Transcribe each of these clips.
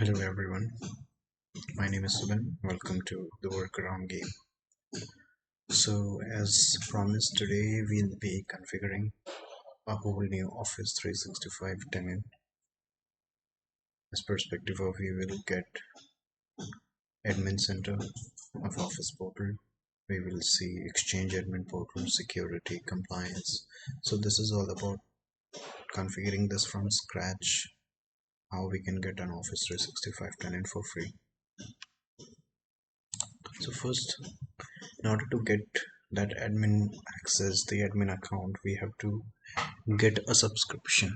Hello everyone, my name is Subin. Welcome to the workaround game. So, as promised, today we'll be configuring a whole new Office 365 tenant. As perspective of we will get admin center of Office portal. We will see Exchange admin portal, security, compliance. So this is all about configuring this from scratch, how we can get an Office 365 tenant for free. So first, in order to get that admin access, the admin account, we have to get a subscription.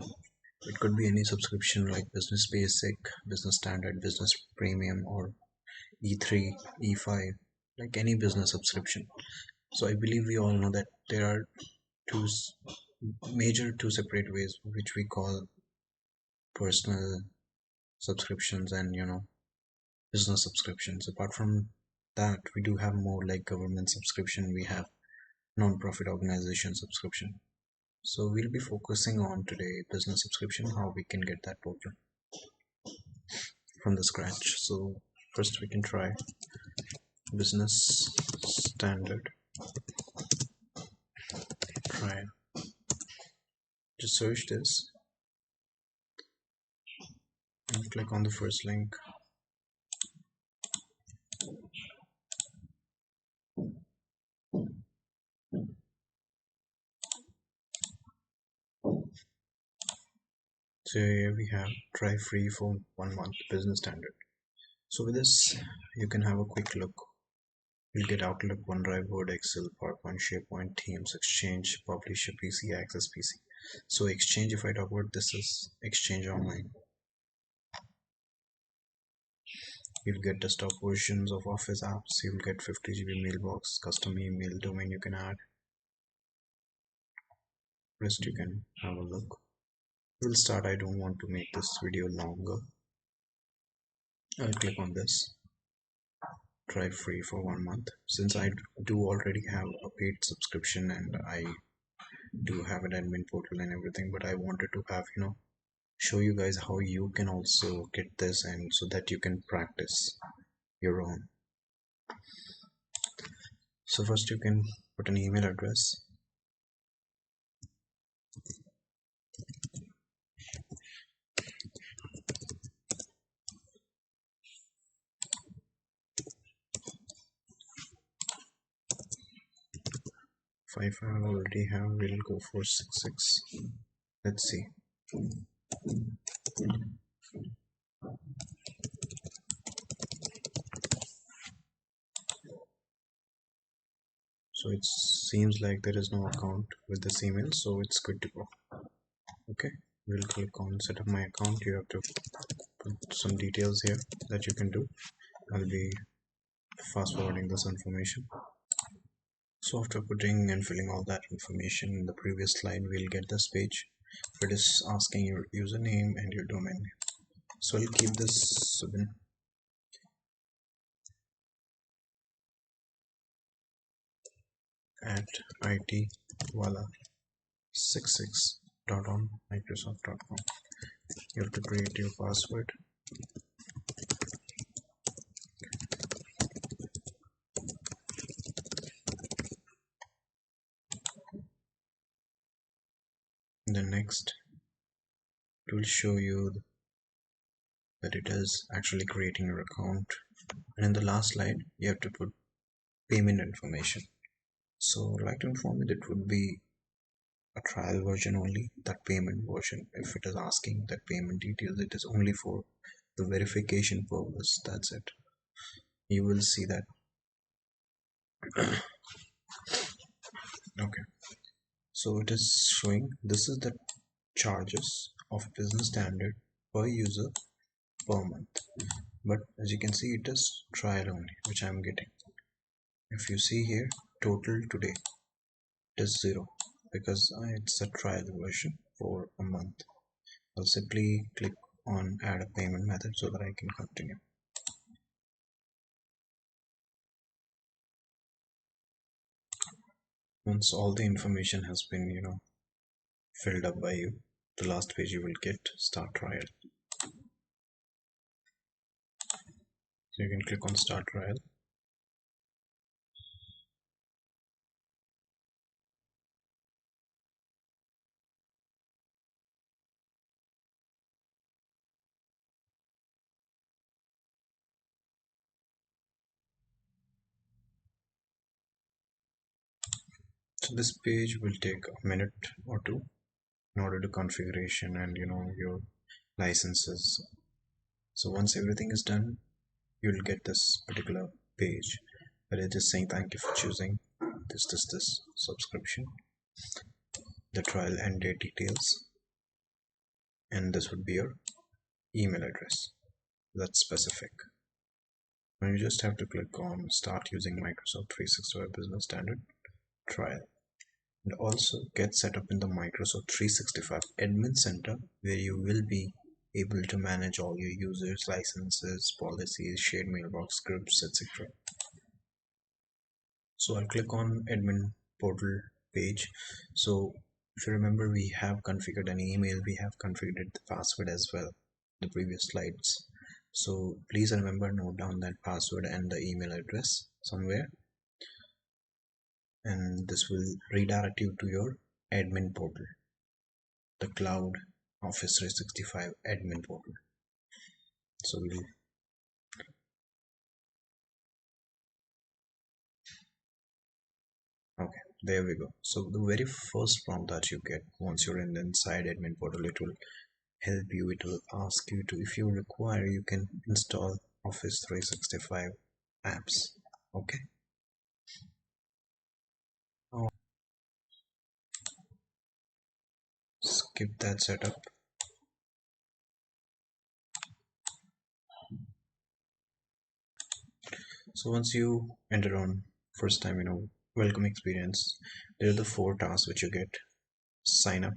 It could be any subscription like Business Basic, Business Standard, Business Premium, or E3, E5, like any business subscription. So I believe we all know that there are two two separate ways which we call personal subscriptions and business subscriptions. Apart from that, we do have more like government subscription. We have non-profit organization subscription. So we'll be focusing on today business subscription, how we can get that portal from the scratch. So first we can try business standard trial. Just search this and click on the first link. So here we have try free for 1 month business standard. So with this you can have a quick look. You'll get Outlook, OneDrive, Word, Excel, PowerPoint, SharePoint, Teams, Exchange, Publisher, PC, Access PC. So Exchange, if I talk about, this is Exchange Online. You'll get desktop versions of Office apps. You'll get 50 GB mailbox, custom email domain you can add. Rest you can have a look. We'll start. I don't want to make this video longer. I'll click on this. Try free for 1 month. Since I do already have a paid subscription and I do have an admin portal and everything, but I wanted to have show you guys how you can also get this, and so that you can practice your own. So first you can put an email address. If I already have, we'll go for 66. Let's see. So it seems like there is no account with this email, so it's good to go. Okay, we'll click on set up my account. You have to put some details here that you can do. I'll be fast forwarding this information. So after putting and filling all that information in the previous slide, we'll get this page. It is asking your username and your domain name. So I'll keep this Subin. At itwala66.onmicrosoft.com. You have to create your password. Then next, it will show you that it is actually creating your account. And in the last slide, you have to put payment information. So I'd like to inform you that it would be a trial version only, that payment version. If it is asking that payment details, it is only for the verification purpose. That's it. You will see that. Okay, so it is showing this is the charges of business standard per user per month, but as you can see it is trial only, which I am getting. If you see here, total today it is 0 because it's a trial version for a month. I'll simply click on add a payment method so that I can continue. Once all the information has been filled up by you, the last page you will get start trial. So you can click on start trial. So this page will take a minute or two in order to configuration and your licenses. So once everything is done, you'll get this particular page where it is saying thank you for choosing this subscription, the trial end date details, and this would be your email address. That's specific. Now you just have to click on start using Microsoft 365 Business Standard trial, and also get set up in the Microsoft 365 Admin Center, where you will be able to manage all your users, licenses, policies, shared mailbox scripts, etc. So I'll click on admin portal page. So if you remember, we have configured an email, we have configured the password as well, the previous slides. So please remember, note down that password and the email address somewhere, and this will redirect you to your admin portal, the cloud Office 365 admin portal. So okay, there we go. So the very first prompt that you get once you're in the inside admin portal, it will help you, it will ask you to, if you require, you can install Office 365 apps. Okay, now skip that setup. So once you enter on first time, welcome experience, there are the four tasks which you get: sign up,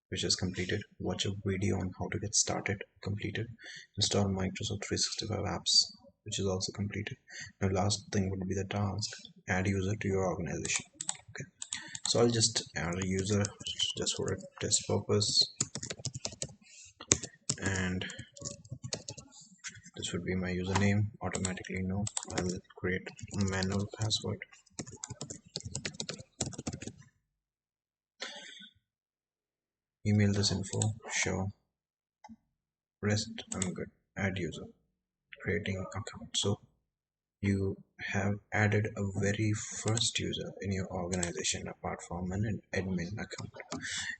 which is completed; watch a video on how to get started, completed; install Microsoft 365 apps, which is also completed. Now last thing would be the task: add user to your organization. Okay, so I'll just add a user just for a test purpose, and this would be my username. Automatically no, I'll create a manual password. Email this info, sure. Rest I'm good. Add user, creating account. So you have added a very first user in your organization apart from an admin account.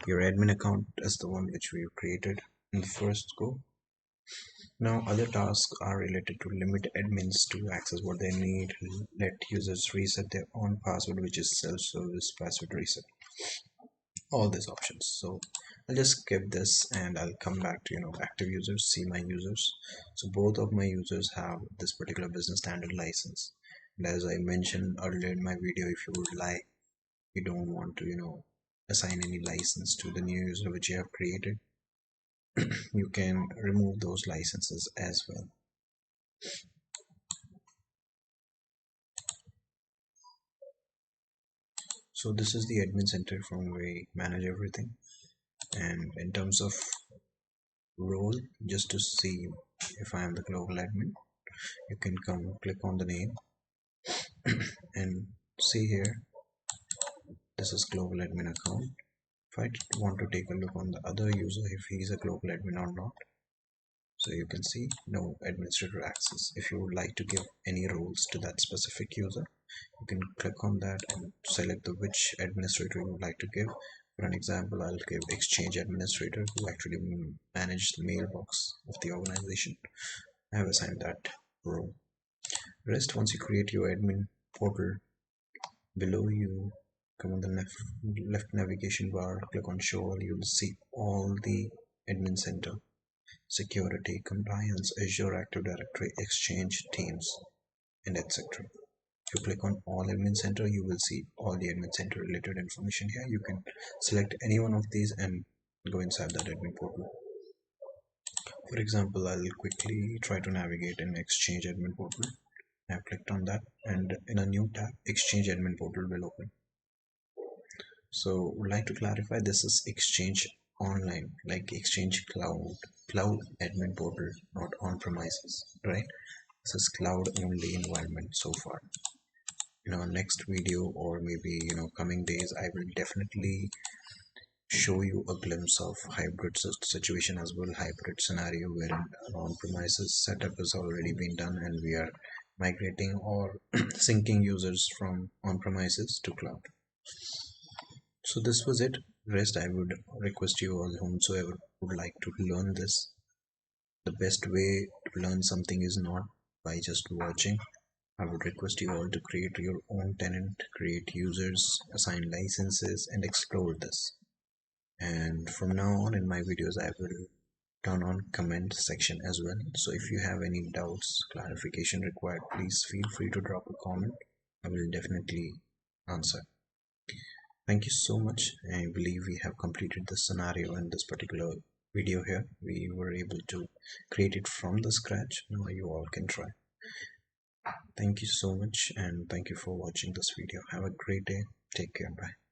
Your admin account is the one which we created in the first go. Now other tasks are related to limit admins to access what they need, let users reset their own password, which is self-service password reset, all these options. So I'll just skip this and I'll come back to active users, see my users. So both of my users have this particular business standard license, and as I mentioned earlier in my video, if you would like, you don't want to assign any license to the new user which you have created, you can remove those licenses as well. So this is the admin center from where we manage everything, and in terms of role, just to see if I am the global admin, you can come click on the name and see here, this is global admin account. If I want to take a look on the other user, if he is a global admin or not, so you can see no administrator access. If you would like to give any roles to that specific user, you can click on that and select the which administrator you would like to give. For an example, I'll give exchange administrator, who actually manage the mailbox of the organization. I have assigned that role. Rest, once you create your admin portal, below you come on the left navigation bar, click on show all. You will see all the admin center: security, compliance, Azure Active Directory, Exchange, Teams, and etc. If you click on all admin center, you will see all the admin center related information here. You can select any one of these and go inside that admin portal. For example, I'll quickly try to navigate in Exchange admin portal. I've clicked on that, and in a new tab, Exchange admin portal will open. So would like to clarify, this is Exchange online, like Exchange cloud admin portal, not on premises, right? this is cloud only environment so far. In our next video, or maybe coming days, I will definitely show you a glimpse of hybrid situation as well, hybrid scenario wherein an on-premises setup has already been done and we are migrating or syncing users from on-premises to cloud. So this was it. Rest, I would request you all, whomsoever would like to learn this, the best way to learn something is not by just watching. I would request you all to create your own tenant, create users, assign licenses, and explore this. And from now on in my videos, I will turn on comment section as well. So if you have any doubts, clarification required, please feel free to drop a comment. I will definitely answer. Thank you so much. I believe we have completed this scenario in this particular video here. We were able to create it from the scratch. Now you all can try. Thank you so much, and thank you for watching this video. Have a great day. Take care. Bye.